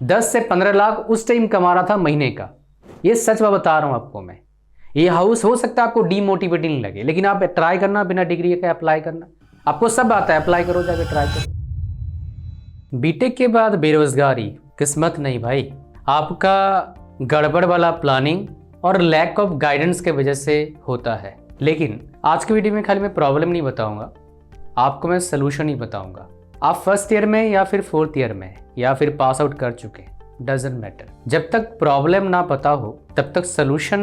10 से 15 लाख उस टाइम कमा रहा था महीने का। ये सच मैं बता रहा हूँ आपको मैं। ये हाउस हो सकता है आपको डीमोटिवेटिंग लगे, लेकिन आप ट्राई करना, बिना डिग्री के अप्लाई करना। आपको सब आता है, अप्लाई करो, जाके ट्राई करो। बीटेक के बाद बेरोजगारी किस्मत नहीं भाई, आपका गड़बड़ वाला प्लानिंग और लैक ऑफ गाइडेंस के वजह से होता है। लेकिन आज की वीडियो में खाली मैं प्रॉब्लम नहीं बताऊंगा, आपको मैं सलूशन ही बताऊंगा। आप फर्स्ट ईयर में या फिर फोर्थ ईयर में या फिर पास आउट कर चुके, डजंट मैटर। जब तक प्रॉब्लम ना पता हो तब तक सलूशन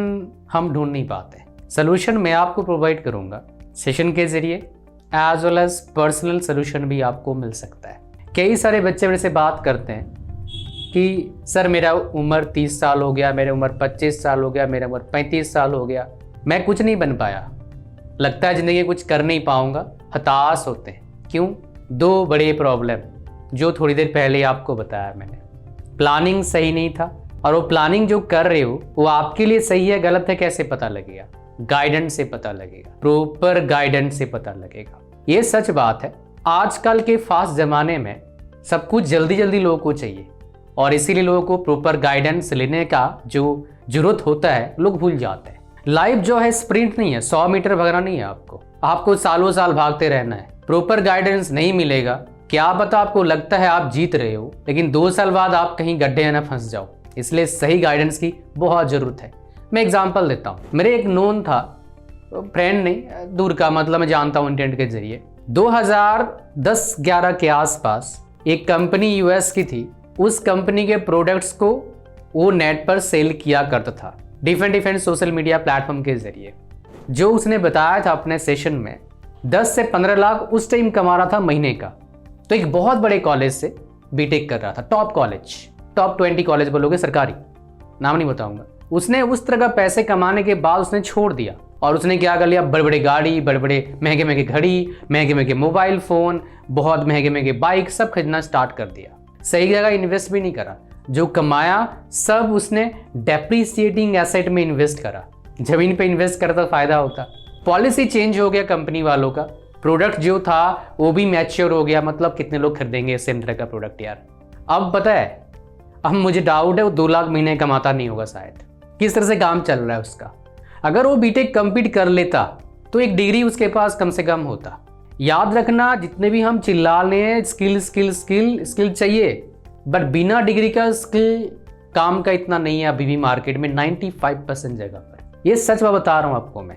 हम ढूंढ नहीं पाते। सलूशन मैं आपको प्रोवाइड करूंगा सेशन के जरिए, as well as personal solution भी आपको मिल सकता है। कई सारे बच्चे मेरे से बात करते हैं कि सर मेरा उम्र 30 साल हो गया, मेरी उम्र 25 साल हो गया, मेरा उम्र 35 साल हो गया, मैं कुछ नहीं बन पाया, लगता है ज़िंदगी कुछ कर नहीं पाऊंगा, हताश होते हैं। क्यों? दो बड़े प्रॉब्लम जो थोड़ी देर पहले आपको बताया मैंने। प्लानिंग सही नहीं था, और वो प्लानिंग जो कर रहे हो वो आपके लिए सही है गलत है कैसे पता लगेगा? गाइडेंस से पता लगेगा, प्रॉपर गाइडेंस से पता लगेगा। ये सच बात है, आजकल के फास्ट ज़माने में सब कुछ जल्दी जल्दी लोगों को चाहिए, और इसीलिए लोगों को प्रॉपर गाइडेंस लेने का जो जरूरत होता है लोग भूल जाते हैं। लाइफ जो है स्प्रिंट नहीं है, 100 मीटर भागना नहीं है आपको सालों साल भागते रहना है। प्रॉपर गाइडेंस नहीं मिलेगा, क्या पता आपको लगता है आप जीत रहे हो, लेकिन 2 साल बाद आप कहीं गड्ढे में ना फंस जाओ। इसलिए सही गाइडेंस की बहुत ज़रूरत है। मैं एग्जांपल देता हूँ। मेरे एक नोन था, फ्रेंड नहीं, दूर का, मतलब मैं जानता हूँ इंटरनेट के जरिए। 2010-11 के आसपास एक कंपनी यूएस की थी, उस कंपनी के प्रोडक्ट्स को वो नेट पर सेल किया करता था डिफरेंट सोशल मीडिया प्लेटफॉर्म के जरिए। जो उसने बताया था अपने सेशन में, 10 से 15 लाख उस टाइम कमा रहा था महीने का। तो एक बहुत बड़े कॉलेज से बीटेक कर रहा था, टॉप कॉलेज, टॉप 20 कॉलेज बोलोगे, सरकारी, नाम नहीं बताऊंगा। उसने उस तरह का पैसे कमाने के बाद उसने छोड़ दिया, और उसने क्या कर लिया, बड़े बड़े गाड़ी, बड़े बड़े महंगे महंगे घड़ी, महंगे महंगे मोबाइल फ़ोन, बहुत महंगे महंगे बाइक, सब खरीदना स्टार्ट कर दिया। सही जगह इन्वेस्ट भी नहीं करा, जो कमाया सब उसने डेप्रिसिएटिंग एसेट में इन्वेस्ट करा। जमीन पे इन्वेस्ट करा तो फायदा होता। पॉलिसी चेंज हो गया कंपनी वालों का, प्रोडक्ट जो था वो भी मैच्योर हो गया। मतलब कितने लोग खरीदेंगे सेम तरह का प्रोडक्ट यार? अब पता है, अब मुझे डाउट है वो 2 लाख महीने कमाता नहीं होगा शायद। किस तरह से काम चल रहा है उसका। अगर वो बीटेक कंप्लीट कर लेता तो एक डिग्री उसके पास कम से कम होता। याद रखना, जितने भी हम चिल्ला रहे हैं स्किल स्किल स्किल स्किल चाहिए, बट बिना डिग्री का स्किल काम का इतना नहीं है अभी भी मार्केट में 95% जगह पर। ये सच मैं बता रहा हूँ आपको मैं।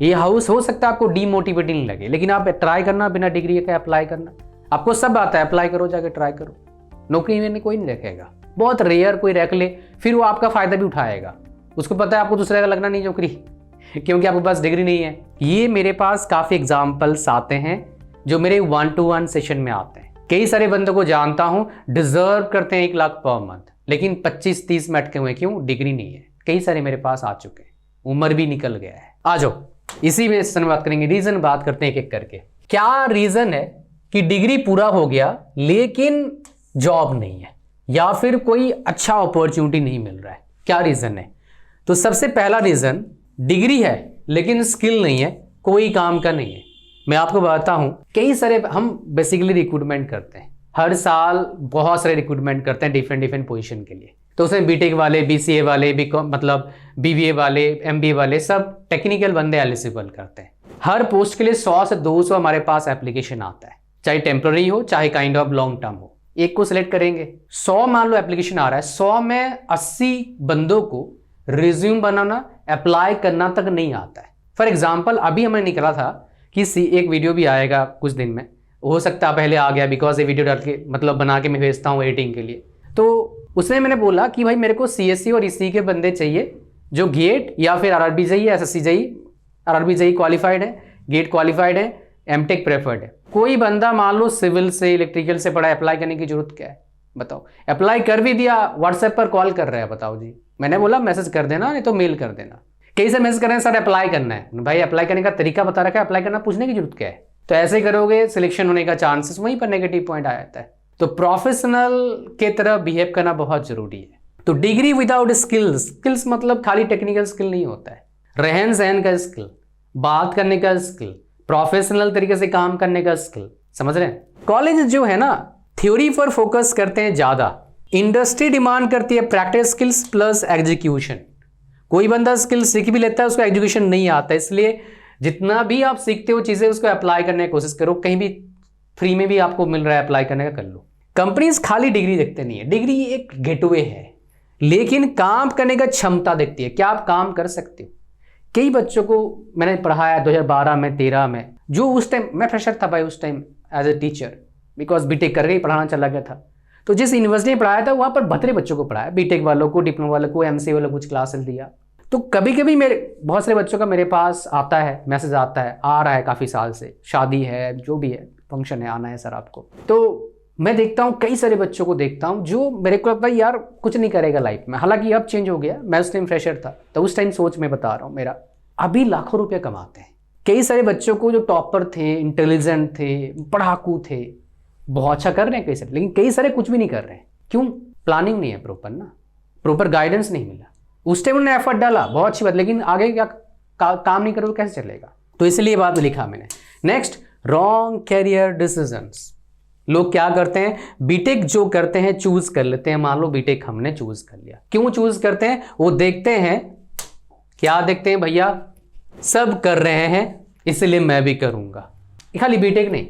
ये हाउस हो सकता है आपको डीमोटिवेटिंग लगे, लेकिन आप ट्राई करना, बिना डिग्री के अप्लाई करना। आपको सब आता है, अप्लाई करो, जाके ट्राई करो। नौकरी में कोई नहीं रखेगा, बहुत रेयर कोई रख ले, फिर वो आपका फायदा भी उठाएगा। उसको पता है आपको दूसरे का लगना नहीं नौकरी, क्योंकि आपके पास डिग्री नहीं है। ये मेरे पास काफ़ी एग्जाम्पल्स आते हैं जो मेरे 1-to-1 सेशन में आते हैं। कई सारे बंदों को जानता हूँ, डिजर्व करते हैं 1 लाख पर मंथ, लेकिन 25-30 में अटके हुए। क्यों? डिग्री नहीं है। कई सारे मेरे पास आ चुके हैं, उम्र भी निकल गया है। आ जाओ, इसी में सेशन बात करेंगे, रीजन बात करते हैं एक एक करके। क्या रीजन है कि डिग्री पूरा हो गया लेकिन जॉब नहीं है, या फिर कोई अच्छा अपॉर्चुनिटी नहीं मिल रहा है? क्या रीजन है? तो सबसे पहला रीजन, डिग्री है लेकिन स्किल नहीं है, कोई काम का नहीं है। मैं आपको बताता हूं, कई सारे हम बेसिकली रिक्रूटमेंट करते हैं, हर साल बहुत सारे रिक्रूटमेंट करते हैं डिफरेंट पोजीशन के लिए। तो उसमें बीटेक वाले, बीसीए वाले, मतलब बीबीए वाले, एमबीए वाले, सब टेक्निकल बंदे एलिजिबल करते हैं। हर पोस्ट के लिए 100 से 200 हमारे पास एप्लीकेशन आता है, चाहे टेम्पररी हो चाहे काइंड ऑफ लॉन्ग टर्म हो। एक को सिलेक्ट करेंगे, 100 मान लो एप्लीकेशन आ रहा है, 100 में 80 बंदों को रिज्यूम बनाना, अप्लाई करना तक नहीं आता है। फॉर एग्जाम्पल, अभी हमें निकला था कि एक वीडियो भी आएगा कुछ दिन में, हो सकता है पहले आ गया, बिकॉज ये वीडियो डाल के मतलब बना के मैं भेजता हूँ एडिटिंग के लिए। तो उसमें मैंने बोला कि भाई मेरे को सीएससी और ईसी के बंदे चाहिए जो गेट या फिर RRB JEE, SSC JEE, RRB JEE qualified है, गेट क्वालिफाइड है, एमटेक प्रेफर्ड है। कोई बंदा मान लो सिविल से, इलेक्ट्रिकल से पढ़ा, अप्लाई करने की जरूरत क्या है बताओ? अप्लाई कर भी दिया, व्हाट्सएप पर कॉल कर रहे हैं, बताओ जी। मैंने बोला मैसेज कर देना, नहीं तो मेल कर देना। कई से मैसेज कर रहे हैं, सर अप्लाई करना है। भाई अप्लाई करने का तरीका बता रखा है, अप्लाई करना पूछने की जरूरत क्या है? तो ऐसे ही करोगे, सिलेक्शन होने का चांसेस वहीं पर नेगेटिव पॉइंट आ जाता है। तो प्रोफेशनल के तरह बिहेव करना बहुत जरूरी है। तो डिग्री विदाउट स्किल्स, स्किल्स मतलब खाली टेक्निकल स्किल नहीं होता है, रहन सहन का स्किल, बात करने का स्किल, प्रोफेशनल तरीके से काम करने का स्किल, समझ रहे हैं? कॉलेज जो है ना, थ्योरी पर फोकस करते हैं ज़्यादा, इंडस्ट्री डिमांड करती है प्रैक्टिस स्किल्स प्लस एग्जीक्यूशन। कोई बंदा स्किल सीख भी लेता है, उसको एग्जीक्यूशन नहीं आता, इसलिए जितना भी आप सीखते हो चीजें उसको अप्लाई करने की कोशिश करो। कहीं भी फ्री में भी आपको मिल रहा है अप्लाई करने का, कर लो। कंपनीज खाली डिग्री देखते नहीं है, डिग्री एक गेटवे है, लेकिन काम करने का क्षमता देखती है, क्या आप काम कर सकते हो। कई बच्चों को मैंने पढ़ाया 2012 में 13 में, जो उस टाइम मैं फ्रेशर था भाई, उस time as a teacher, because BTech करके ही पढ़ाना चला गया था। तो जिस यूनिवर्सिटी में पढ़ाया था वहाँ पर भतरे बच्चों को पढ़ाया, बीटेक वालों को, डिप्लोमा वालों को, एमसीए वालों को कुछ क्लासेस दिया। तो कभी कभी मेरे बहुत सारे बच्चों का मेरे पास आता है, मैसेज आता है, आ रहा है काफ़ी साल से, शादी है, जो भी है, फंक्शन है, आना है सर आपको। तो मैं देखता हूँ कई सारे बच्चों को देखता हूँ जो मेरे को लगता है यार कुछ नहीं करेगा लाइफ में। हालांकि अब चेंज हो गया, मैं उस टाइम फ्रेशर था, तो उस टाइम सोच में बता रहा हूँ मेरा, अभी लाखों रुपये कमाते हैं। कई सारे बच्चों को जो टॉपर थे, इंटेलिजेंट थे, पढ़ाकू थे, बहुत अच्छा कर रहे हैं कई सारे, लेकिन कई सारे कुछ भी नहीं कर रहे हैं। क्यों? प्लानिंग नहीं है प्रॉपर ना, प्रॉपर गाइडेंस नहीं मिला। उस टाइम उन्होंने एफर्ट डाला, बहुत अच्छी बात, लेकिन आगे क्या काम नहीं करोगे कैसे चलेगा। तो इसलिए बात लिखा मैंने। Next, wrong career decisions. लोग क्या करते हैं, बीटेक जो करते हैं चूज कर लेते हैं। मान लो बीटेक हमने चूज कर लिया, क्यों चूज करते हैं? वो देखते हैं, क्या देखते हैं भैया, सब कर रहे हैं इसलिए मैं भी करूंगा। खाली बीटेक नहीं,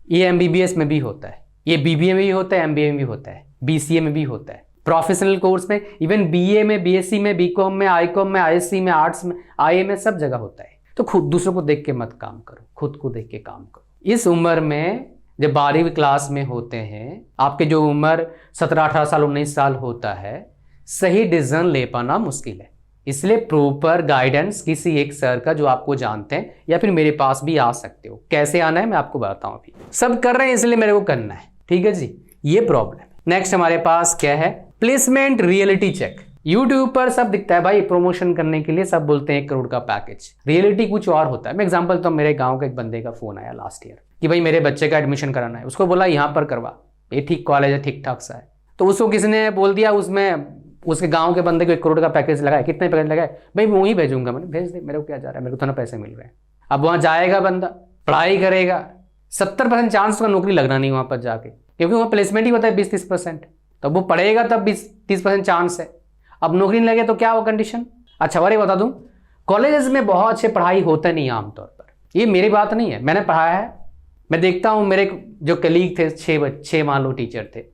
ये एमबीबीएस में भी होता है, ये बीबीए में भी होता है, एमबीए में भी होता है, बीसीए में भी होता है, प्रोफेशनल कोर्स में, इवन बीए में, बीएससी में, बीकॉम में, आईकॉम में, आईएससी में, आर्ट्स में, आईए में, सब जगह होता है। तो खुद दूसरों को देख के मत काम करो, खुद को देख के काम करो। इस उम्र में जब 12वीं क्लास में होते हैं, आपके जो उम्र 17, 18 साल, 19 साल होता है, सही डिसीजन ले पाना मुश्किल है। इसलिए प्रॉपर गाइडेंस किसी एक सर का जो आपको जानते हैं, या फिर मेरे पास भी आ सकते हो। कैसे आना है मैं आपको बताता हूं। अभी सब कर रहे हैं इसलिए मेरे को करना है, ठीक है जी, ये प्रॉब्लम है। नेक्स्ट हमारे पास क्या है, प्लेसमेंट रियलिटी चेक। यूट्यूब पर सब दिखता है भाई, प्रमोशन करने के लिए सब बोलते हैं 1 करोड़ का पैकेज, रियलिटी कुछ और होता है। मैं एग्जांपल, तो मेरे गांव के एक बंदे का फोन आया लास्ट ईयर कि भाई मेरे बच्चे का एडमिशन कराना है, उसको बोला यहाँ पर करवा, ये ठीक कॉलेज है, ठीक ठाक सा है। तो उसको किसने बोल दिया, उसमें उसके गांव के बंदे को 1 करोड़ का पैकेज लगाया। कितने पैकेज लगाए भाई, मैं वहीं भेजूंगा, मैंने भेज दे, मेरे को क्या जा रहा है, मेरे को तो ना पैसे मिल रहे हैं। अब वहाँ जाएगा बंदा, पढ़ाई करेगा, 70% चांस का नौकरी लगना नहीं वहाँ पर जाके, क्योंकि वहाँ प्लेसमेंट ही होता है 20-30%। तब वो पढ़ेगा तब 20-30% चांस है। अब नौकरी नहीं लगे तो क्या हो कंडीशन। अच्छा और ये बता दूं, कॉलेजेस में बहुत अच्छे पढ़ाई होता नहीं आमतौर पर, ये मेरी बात नहीं है, मैंने पढ़ाया है, मैं देखता हूँ। मेरे जो कलीग थे, 6 मान लो टीचर थे,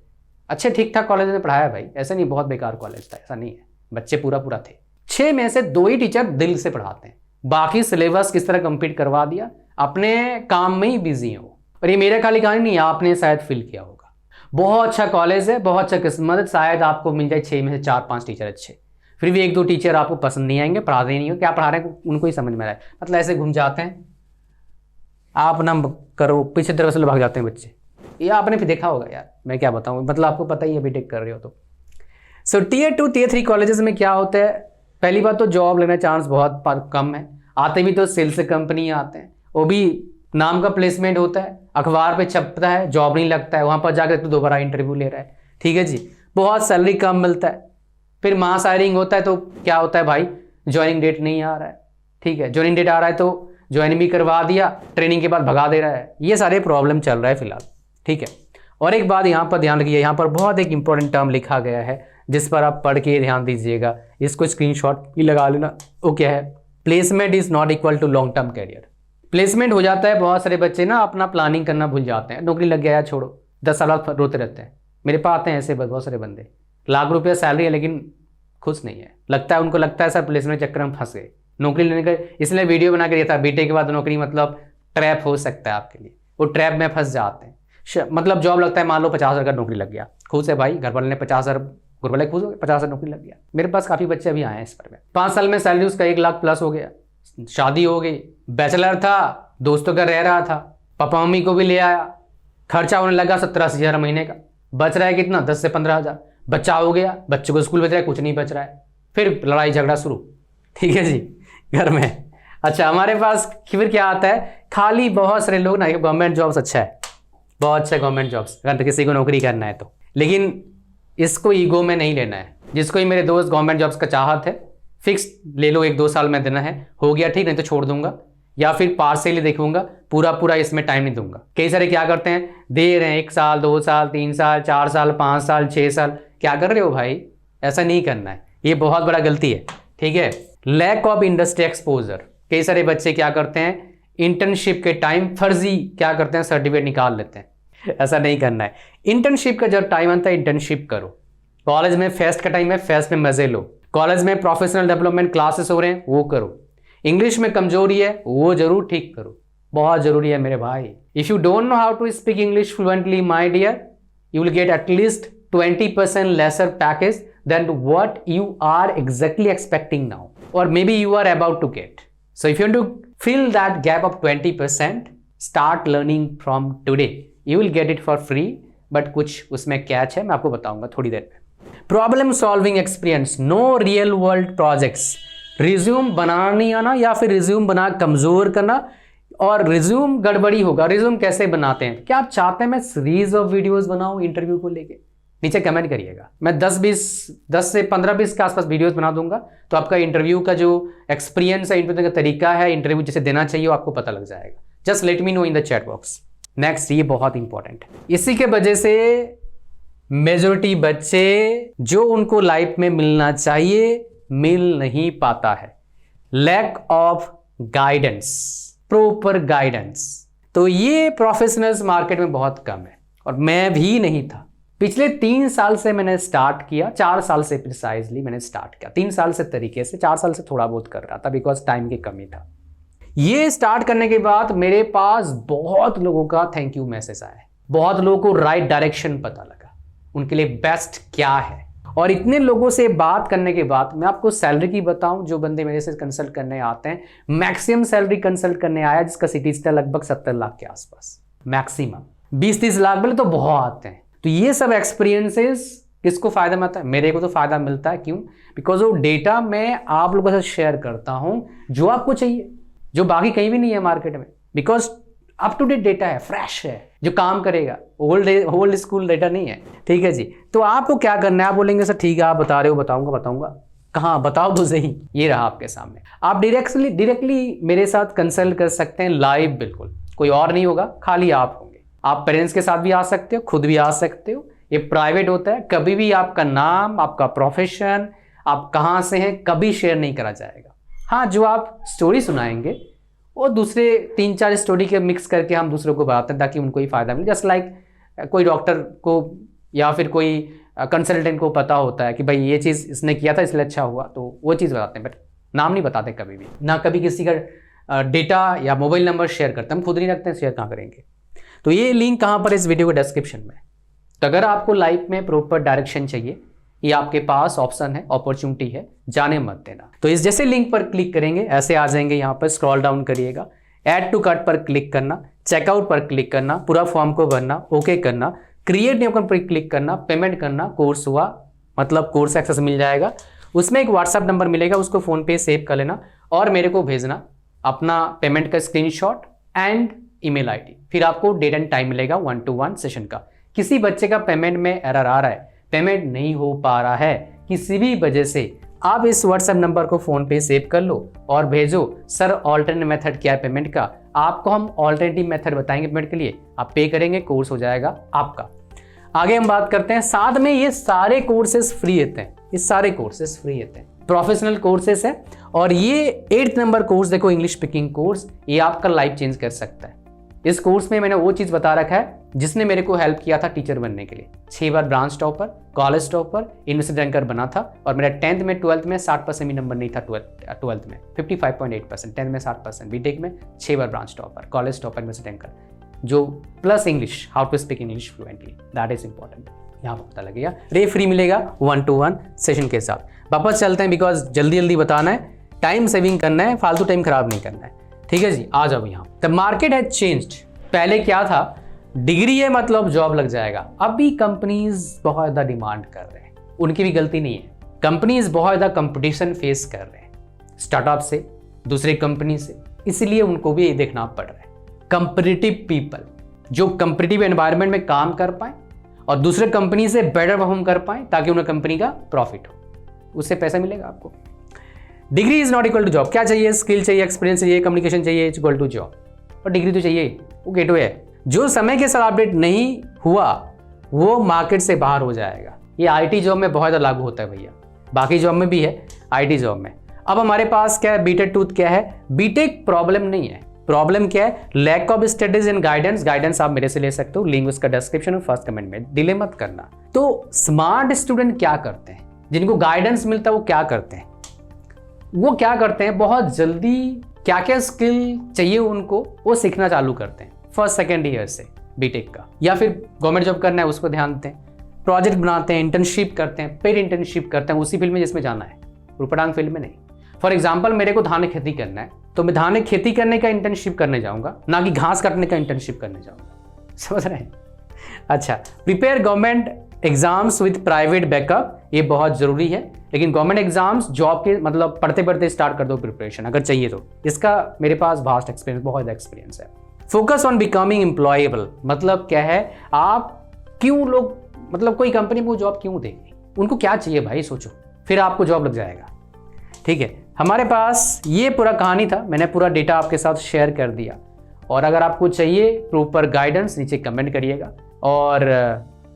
अच्छे ठीक ठाक कॉलेज में पढ़ाया भाई, ऐसा नहीं बहुत बेकार कॉलेज था, ऐसा नहीं है, बच्चे पूरा थे। 6 में से 2 ही टीचर दिल से पढ़ाते हैं, बाकी सिलेबस किस तरह कंप्लीट करवा दिया, अपने काम में ही बिजी हो। और ये मेरा खाली कहानी नहीं, आपने शायद फील किया होगा। बहुत अच्छा कॉलेज है, बहुत अच्छा किस्मत है, शायद आपको मिल जाए 6 में से 4-5 टीचर अच्छे, फिर भी 1-2 टीचर आपको पसंद नहीं आएंगे, पढ़ाते ही नहीं हो, क्या पढ़ा रहे हैं उनको ही समझ में आ रहा है, मतलब ऐसे घूम जाते हैं, आप ना करो, पीछे तरफ से भाग जाते हैं बच्चे। ये आपने फिर देखा होगा यार, मैं क्या बताऊँ, मतलब आपको पता ही है बीटेक कर रहे हो तो। सो Tier 2 Tier 3 कॉलेजेस में क्या होता है, पहली बात तो जॉब लेने चांस बहुत कम है, आते भी तो सेल्स कंपनी आते हैं, वो भी नाम का प्लेसमेंट होता है, अखबार पे छपता है, जॉब नहीं लगता है, वहाँ पर जाकर तो दोबारा इंटरव्यू ले रहा है, ठीक है जी, बहुत सैलरी कम मिलता है। फिर मास हायरिंग होता है तो क्या होता है भाई, ज्वाइनिंग डेट नहीं आ रहा है, ठीक है, ज्वाइनिंग डेट आ रहा है तो ज्वाइन भी करवा दिया, ट्रेनिंग के बाद भगा दे रहा है, ये सारे प्रॉब्लम चल रहा है फिलहाल, ठीक है। और एक बात यहाँ पर ध्यान रखिए, यहाँ पर बहुत एक इंपॉर्टेंट टर्म लिखा गया है जिस पर आप पढ़ के ध्यान दीजिएगा, इसको स्क्रीनशॉट ही लगा लेना। वो क्या है, placement is not equal to long term career. Placement हो जाता है, बहुत सारे बच्चे ना अपना प्लानिंग करना भूल जाते हैं, नौकरी लग गया छोड़ो, 10 साल बाद रोते रहते हैं। मेरे पास आते हैं ऐसे बहुत सारे बंदे, लाख रुपया सैलरी है लेकिन खुश नहीं है, लगता है उनको लगता है सर प्लेसमेंट चक्कर में फंस गए, नौकरी लेने का। इसलिए वीडियो बना के दिया था, बीटेक के बाद नौकरी मतलब ट्रैप हो सकता है आपके लिए, वो ट्रैप में फंस जाते हैं। मतलब जॉब लगता है, मान लो 50,000 का नौकरी लग गया, खुश है भाई, घर वाले ने 50,000, घर वाले खुश हो गए, 50,000 नौकरी लग गया। मेरे पास काफ़ी बच्चे अभी आए हैं इस पर में, 5 साल में सैलरी उसका 1 लाख प्लस हो गया, शादी हो गई, बैचलर था, दोस्तों का रह रहा था, पापा मम्मी को भी ले आया, खर्चा होने लगा 70-80,000 महीने का, बच रहा है कितना 10 से 15,000, बच्चा हो गया, बच्चे को स्कूल बच रहा है, कुछ नहीं बच रहा है, फिर लड़ाई झगड़ा शुरू, ठीक है जी, घर में। अच्छा हमारे पास फिर क्या आता है, खाली बहुत सारे लोग ना, गवर्नमेंट जॉब्स अच्छा है, बहुत अच्छा गवर्नमेंट जॉब्स, अगर किसी को नौकरी करना है तो, लेकिन इसको ईगो में नहीं लेना है। जिसको ही मेरे दोस्त गवर्नमेंट जॉब्स का चाहत है, फिक्स ले लो, 1-2 साल में देना है, हो गया ठीक, नहीं तो छोड़ दूंगा, या फिर पार्शियली देखूंगा, पूरा इसमें टाइम नहीं दूंगा। कई सारे क्या करते हैं, दे रहे हैं 1 साल 2 साल 3 साल 4 साल 5 साल 6 साल, क्या कर रहे हो भाई, ऐसा नहीं करना है, ये बहुत बड़ा गलती है, ठीक है। लैक ऑफ इंडस्ट्री एक्सपोजर, कई सारे बच्चे क्या करते हैं, इंटर्नशिप के टाइम फर्जी क्या करते हैं, सर्टिफिकेट निकाल लेते हैं, ऐसा नहीं करना है। इंटर्नशिप का जब टाइम आता है इंटर्नशिप करो, कॉलेज में फेस्ट का टाइम है, फेस्ट में मजे लो, कॉलेज में प्रोफेशनल डेवलपमेंट क्लासेस हो रहे हैं वो करो, इंग्लिश में कमजोरी है वो जरूर ठीक करो, बहुत जरूरी है मेरे भाई। If you don't know how to speak English fluently my dear, you will get at least 20% lesser package than what you are exactly expecting now, or maybe you are about to get. So if you want to fill that gap of 20%, start learning from today. You will get it for free, but कुछ उसमें catch है, मैं आपको बताऊंगा थोड़ी देर में। Problem solving experience, no real world projects, resume बनाना नहीं आना या फिर रिज्यूम बना कमजोर करना, और रिज्यूम गड़बड़ी होगा। रिज्यूम कैसे बनाते हैं, क्या आप चाहते हैं मैं सीरीज ऑफ वीडियोस बनाऊं इंटरव्यू को लेके, नीचे कमेंट करिएगा। मैं 10 से 15-20 के आसपास वीडियोस बना दूंगा, तो आपका इंटरव्यू का जो एक्सपीरियंस है, इंटरव्यू का तरीका है, इंटरव्यू जैसे देना चाहिए वो आपको पता लग जाएगा। Just let me know in the chat box. Next, ये बहुत इंपॉर्टेंट है, इसी के वजह से मेजॉरिटी बच्चे जो उनको लाइफ में मिलना चाहिए मिल नहीं पाता है, lack of guidance, proper guidance. तो ये प्रोफेशनल्स मार्केट में बहुत कम है, और मैं भी नहीं था। पिछले 3 साल से मैंने स्टार्ट किया, 4 साल से प्रिसाइजली मैंने स्टार्ट किया, 3 साल से तरीके से, 4 साल से थोड़ा बहुत कर रहा था बिकॉज टाइम की कमी था। ये स्टार्ट करने के बाद मेरे पास बहुत लोगों का थैंक यू मैसेज आया, बहुत लोगों को राइट डायरेक्शन पता लगा, उनके लिए बेस्ट क्या है। और इतने लोगों से बात करने के बाद मैं आपको सैलरी की बताऊं, जो बंदे मेरे से कंसल्ट करने आते हैं, मैक्सिमम सैलरी कंसल्ट करने आया जिसका सिटी था लगभग 70 लाख के आसपास, मैक्सिमम 20-30 लाख बोले तो बहुत आते हैं। तो ये सब एक्सपीरियंसेस किसको फायदा मिलता है, मेरे को तो फायदा मिलता है। क्यों? बिकॉज वो डेटा मैं आप लोगों के साथ शेयर करता हूं जो आपको चाहिए, जो बाकी कहीं भी नहीं है मार्केट में, because up to date data है, फ्रेश है, जो काम करेगा, ओल्ड स्कूल डेटा नहीं है, ठीक है जी। तो आपको क्या करना है, आप बोलेंगे सर ठीक है आप बता रहे हो, बताऊंगा, कहाँ बताओ तो सही, ये रहा आपके सामने। आप डायरेक्टली मेरे साथ कंसल्ट कर सकते हैं लाइव, बिल्कुल कोई और नहीं होगा, खाली आप होंगे। आप पेरेंट्स के साथ भी आ सकते हो, खुद भी आ सकते हो, ये प्राइवेट होता है, कभी भी आपका नाम, आपका प्रोफेशन, आप कहाँ से हैं, कभी शेयर नहीं करा जाएगा। हाँ, जो आप स्टोरी सुनाएंगे वो दूसरे 3-4 स्टोरी के मिक्स करके हम दूसरों को बताते हैं ताकि उनको ही फायदा मिले। जस्ट लाइक कोई डॉक्टर को या फिर कोई कंसल्टेंट को पता होता है कि भाई ये चीज़ इसने किया था इसलिए अच्छा हुआ, तो वो चीज़ बताते हैं, बट नाम नहीं बताते कभी भी, ना कभी किसी का डेटा या मोबाइल नंबर शेयर करते हैं, हम खुद नहीं रखते हैं, शेयर कहाँ करेंगे। तो ये लिंक कहाँ पर, इस वीडियो के डिस्क्रिप्शन में। तो अगर आपको लाइफ में प्रॉपर डायरेक्शन चाहिए, ये आपके पास ऑप्शन है, अपॉर्चुनिटी है, जाने मत देना। तो इस जैसे लिंक पर क्लिक करेंगे ऐसे आ जाएंगे, यहाँ पर स्क्रॉल डाउन करिएगा, ऐड टू कार्ट पर क्लिक करना, चेकआउट पर क्लिक करना, पूरा फॉर्म को भरना, ओके करना, क्रिएट न्यू अकाउंट पर क्लिक करना, पेमेंट करना, कोर्स हुआ मतलब कोर्स एक्सेस मिल जाएगा। उसमें एक व्हाट्सएप नंबर मिलेगा, उसको फोन पे सेव कर लेना और मेरे को भेजना अपना पेमेंट का स्क्रीनशॉट एंड ईमेल आईडी। फिर आपको डेट एंड टाइम मिलेगा 1-to-1 सेशन का। किसी बच्चे का पेमेंट में एरर आ रहा है, पेमेंट नहीं हो पा रहा है किसी भी वजह से, आप इस व्हाट्सएप नंबर को फोन पे सेव कर लो और भेजो, सर ऑल्टरनेट मेथड क्या है पेमेंट का, आपको हम ऑल्टरनेटिव मेथड बताएंगे पेमेंट के लिए, आप पे करेंगे, कोर्स हो जाएगा आपका। आगे हम बात करते हैं, साथ में ये सारे कोर्सेज फ्री होते हैं, ये सारे कोर्सेज फ्री होते हैं, प्रोफेशनल कोर्सेज है। और ये 8th नंबर कोर्स देखो, इंग्लिश स्पीकिंग कोर्स, ये आपका लाइफ चेंज कर सकता है। इस कोर्स में मैंने वो चीज़ बता रखा है जिसने मेरे को हेल्प किया था टीचर बनने के लिए। 6 बार branch topper, college topper, university ranker बना था, और मेरा 10th में 12th में 60% भी नंबर नहीं था, 12th में 55.8%, 10th में 60%, बीटेक में 6 बार branch topper, college topper, university ranker, जो plus English, how to speak English fluently, that is important, यहाँ पता लगेगा। ये फ्री मिलेगा 1-to-1 सेशन के साथ। वापस चलते हैं बिकॉज जल्दी बताना है, टाइम सेविंग करना है, फालतू टाइम खराब नहीं करना है, ठीक है जी। आ जाओ यहाँ। The market has changed. पहले क्या था, डिग्री है मतलब जॉब लग जाएगा। अभी कंपनीज बहुत ज़्यादा डिमांड कर रहे हैं, उनकी भी गलती नहीं है, कंपनीज बहुत ज़्यादा कंपटीशन फेस कर रहे हैं स्टार्टअप से, दूसरे कंपनी से, इसलिए उनको भी ये देखना पड़ रहा है। कंपटीटिव पीपल जो कंपटीटिव एनवायरनमेंट में काम कर पाए और दूसरे कंपनी से बेटर परफॉर्म कर पाए ताकि उन्हें कंपनी का प्रॉफिट हो, उससे पैसा मिलेगा आपको। Degree is not equal to job. क्या चाहिए, स्किल चाहिए, एक्सपीरियंस चाहिए, कम्युनिकेशन चाहिए, इज इक्वल टू जॉब। और डिग्री तो चाहिए, वो गेटवे है। जो समय के साथ अपडेट नहीं हुआ वो मार्केट से बाहर हो जाएगा। ये आईटी जॉब में बहुत ज़्यादा लागू होता है भैया, बाकी जॉब में भी है, आईटी जॉब में। अब हमारे पास क्या है, बीटेक टूथ क्या है, बीटेक प्रॉब्लम नहीं है, प्रॉब्लम क्या है, lack of studies and guidance. Guidance आप मेरे से ले सकते हो, लिंक उसका डिस्क्रिप्शन और फर्स्ट कमेंट में, डिले मत करना। तो स्मार्ट स्टूडेंट क्या करते हैं, जिनको गाइडेंस मिलता है वो क्या करते हैं, वो क्या करते हैं, बहुत जल्दी क्या क्या स्किल चाहिए उनको वो सीखना चालू करते हैं फर्स्ट सेकेंड ईयर से बीटेक का, या फिर गवर्नमेंट जॉब करना है उसको ध्यान देते हैं, प्रोजेक्ट बनाते हैं, इंटर्नशिप करते हैं, पेड इंटर्नशिप करते हैं उसी फील्ड में जिसमें जाना है, रूपटांग फील्ड में नहीं। फॉर एग्जाम्पल मेरे को धान खेती करना है तो मैं धान खेती करने का इंटर्नशिप करने जाऊंगा, ना कि घास काटने का इंटर्नशिप करने जाऊंगा, समझ रहे हैं। अच्छा, prepare government exams with private backup, ये बहुत जरूरी है, लेकिन गवर्नमेंट एग्जाम्स जॉब के मतलब पढ़ते पढ़ते स्टार्ट कर दो प्रिपरेशन अगर चाहिए तो, इसका मेरे पास वास्ट एक्सपीरियंस, बहुत एक्सपीरियंस है। फोकस ऑन बिकमिंग एम्प्लॉयबल, मतलब क्या है, आप क्यों लोग मतलब कोई कंपनी को जॉब क्यों देगी, उनको क्या चाहिए भाई सोचो, फिर आपको जॉब लग जाएगा। ठीक है, हमारे पास ये पूरा कहानी था, मैंने पूरा डेटा आपके साथ शेयर कर दिया, और अगर आपको चाहिए प्रॉपर गाइडेंस नीचे कमेंट करिएगा, और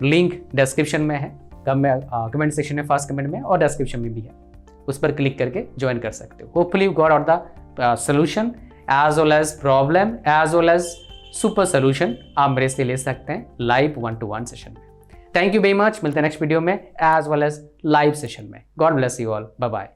लिंक डिस्क्रिप्शन में है, कमेंट सेक्शन में, फर्स्ट कमेंट में और डिस्क्रिप्शन में भी है, उस पर क्लिक करके ज्वाइन कर सकते हो। Hopefully you got out the solution as well as problem as well as super solution, आप मेरे से ले सकते हैं लाइव 1-to-1 सेशन में। थैंक यू वेरी मच, मिलते हैं नेक्स्ट वीडियो में as well as live session में। God bless you all, bye bye.